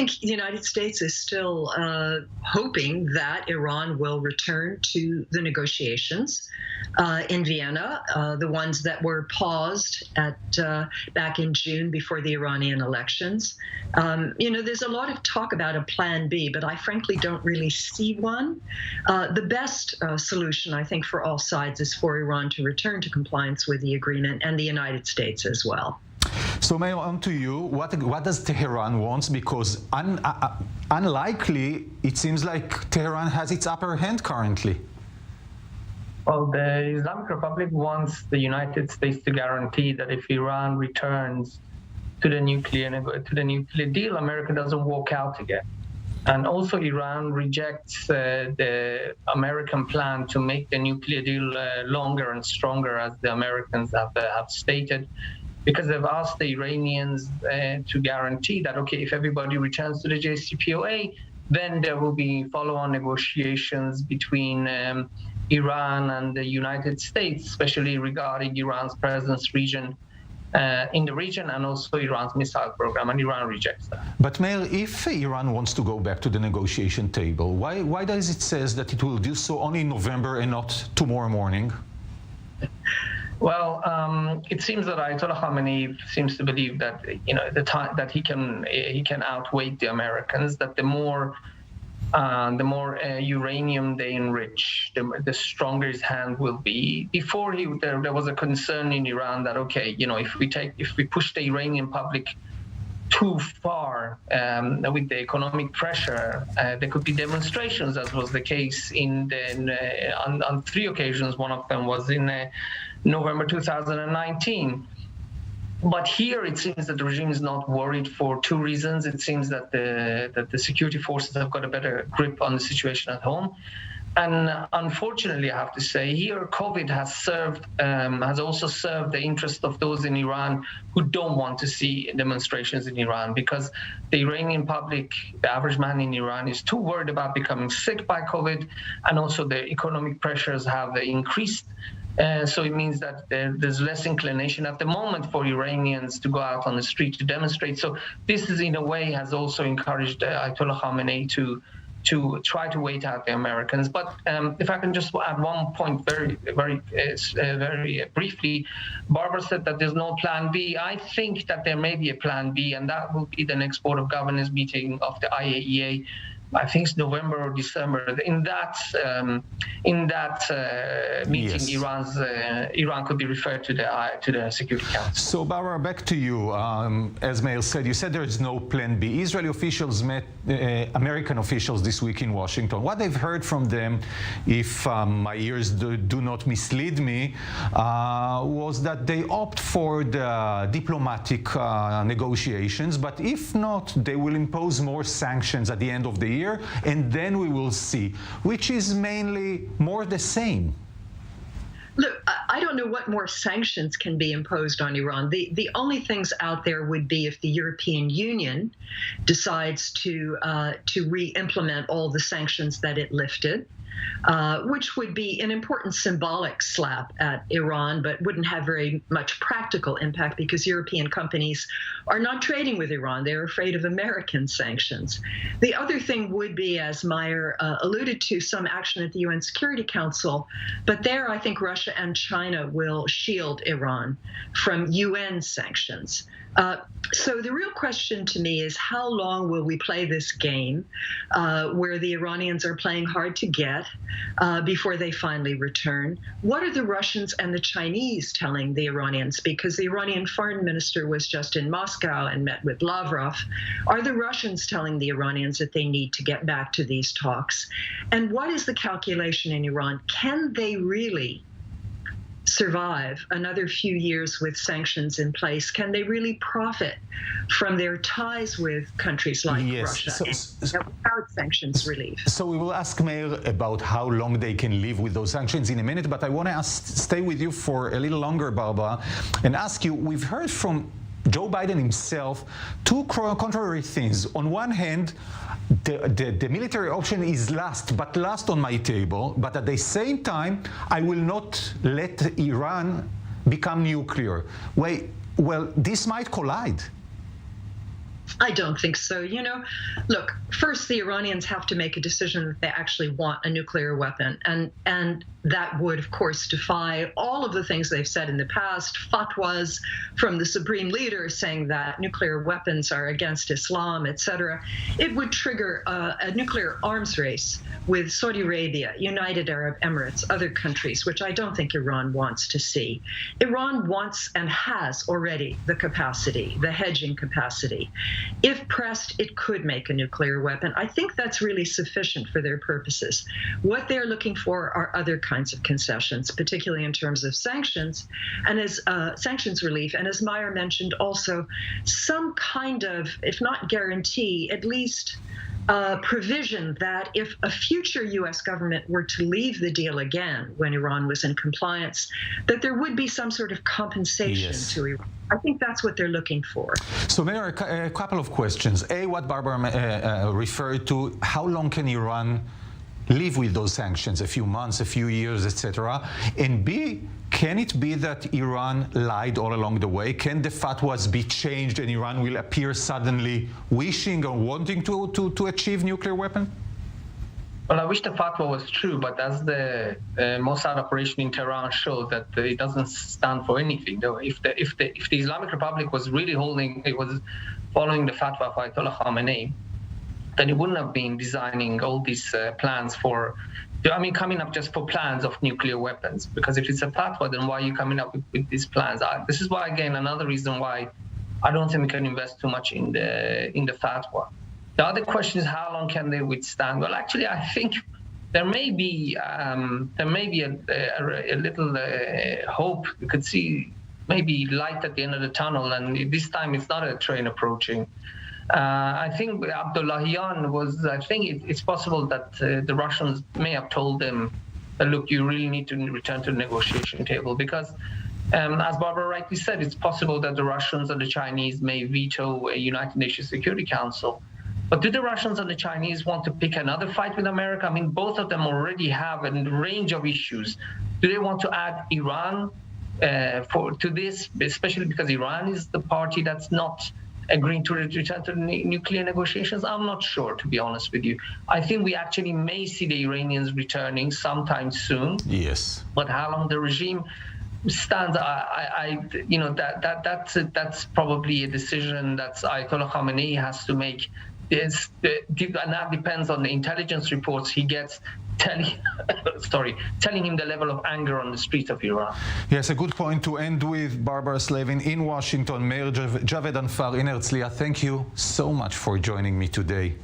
think the United States is still hoping that Iran will return to the negotiations in Vienna, the ones that were paused back in June before the Iranian elections. There's a lot of talk about a plan B, but I frankly don't really see one. The best solution, I think, for all sides is for Iran to return to compliance with the agreement, and the United States as well. So, Meir, on to you. What does Tehran want? Because unlikely, it seems like Tehran has its upper hand currently. Well, the Islamic Republic wants the United States to guarantee that if Iran returns to the nuclear deal, America doesn't walk out again. And also Iran rejects the American plan to make the nuclear deal longer and stronger, as the Americans have stated, because they've asked the Iranians to guarantee that, okay, if everybody returns to the JCPOA, then there will be follow-on negotiations between Iran and the United States, especially regarding Iran's presence in the region and also Iran's missile program, and Iran rejects that. But Meir, if Iran wants to go back to the negotiation table, why does it say that it will do so only in November and not tomorrow morning? Well, it seems that Ayatollah Khamenei seems to believe that the time that he can outweigh the Americans, that the more uranium they enrich, the stronger his hand will be. Before there was a concern in Iran that, okay, if we push the Iranian public too far with the economic pressure, there could be demonstrations, as was the case on 3 occasions. One of them was in November 2019. But here it seems that the regime is not worried for 2 reasons. It seems that the security forces have got a better grip on the situation at home. And unfortunately, I have to say, here COVID has also served the interest of those in Iran who don't want to see demonstrations in Iran, because the Iranian public, the average man in Iran, is too worried about becoming sick by COVID, and also the economic pressures have increased. So it means that there's less inclination at the moment for Iranians to go out on the street to demonstrate. So this is, in a way, has also encouraged Ayatollah Khamenei to try to wait out the Americans. But if I can just add one point very briefly, Barbara said that there's no plan B. I think that there may be a plan B, and that will be the next Board of Governors meeting of the IAEA. I think it's November or December. In that meeting, yes, Iran could be referred to the Security Council. So, Barbara, back to you. As Meir said, you said there is no plan B. Israeli officials met American officials this week in Washington. What they've heard from them, if my ears do not mislead me, was that they opt for the diplomatic negotiations, but if not, they will impose more sanctions at the end of the year, and then we will see, which is mainly more the same. Look, I don't know what more sanctions can be imposed on Iran. The only things out there would be if the European Union decides to re-implement all the sanctions that it lifted, which would be an important symbolic slap at Iran, but wouldn't have very much practical impact because European companies are not trading with Iran. They're afraid of American sanctions. The other thing would be, as Meir alluded to, some action at the UN Security Council, but there I think Russia and China will shield Iran from UN sanctions. So the real question to me is, how long will we play this game where the Iranians are playing hard to get before they finally return? What are the Russians and the Chinese telling the Iranians? Because the Iranian foreign minister was just in Moscow and met with Lavrov. Are the Russians telling the Iranians that they need to get back to these talks? And what is the calculation in Iran? Can they really survive another few years with sanctions in place? Can they really profit from their ties with countries like Russia without sanctions relief? So we will ask Meir about how long they can live with those sanctions in a minute, but I want to stay with you for a little longer, Barbara, and ask you, we've heard from Joe Biden himself 2 contrary things. On one hand, the military option is last on my table, but at the same time, I will not let Iran become nuclear. Well, this might collide. I don't think so. Look, first the Iranians have to make a decision that they actually want a nuclear weapon, and that would, of course, defy all of the things they've said in the past, fatwas from the supreme leader saying that nuclear weapons are against Islam, etc. It would trigger a nuclear arms race with Saudi Arabia, United Arab Emirates, other countries, which I don't think Iran wants to see. Iran wants and has already the capacity, the hedging capacity. If pressed, it could make a nuclear weapon. I think that's really sufficient for their purposes. What they're looking for are other kinds of concessions, particularly in terms of sanctions and as sanctions relief. And as Meir mentioned, also some kind of, if not guarantee, at least provision that if a future U.S. government were to leave the deal again when Iran was in compliance, that there would be some sort of compensation to Iran. I think that's what they're looking for. So, Meir, a couple of questions. A, what Barbara referred to, how long can Iran live with those sanctions? A few months, a few years, etc. And B, can it be that Iran lied all along the way? Can the fatwas be changed and Iran will appear suddenly wishing or wanting to achieve nuclear weapon? Well, I wish the fatwa was true, but as the Mossad operation in Tehran showed, that it doesn't stand for anything. Though, if the Islamic Republic was really following the fatwa of Ayatollah Khamenei, then it wouldn't have been designing all these plans coming up just for plans of nuclear weapons. Because if it's a fatwa, then why are you coming up with these plans? This is why, again, another reason why I don't think we can invest too much in the fatwa. The other question is, how long can they withstand? Well, actually, I think there may be a little hope. We could see maybe light at the end of the tunnel, and this time it's not a train approaching. I think Abdullahian it's possible that the Russians may have told them that, look, you really need to return to the negotiation table, because as Barbara rightly said, it's possible that the Russians and the Chinese may veto a United Nations Security Council. But do the Russians and the Chinese want to pick another fight with America? I mean, both of them already have a range of issues. Do they want to add Iran to this, especially because Iran is the party that's not agreeing to return to the nuclear negotiations? I'm not sure, to be honest with you. I think we actually may see the Iranians returning sometime soon. Yes. But how long the regime stands, that's probably a decision that Ayatollah Khamenei has to make. And that depends on the intelligence reports he gets telling him the level of anger on the streets of Iran. Yes, a good point to end with. Barbara Slavin in Washington, Meir Javedanfar in Herzliya. Thank you so much for joining me today.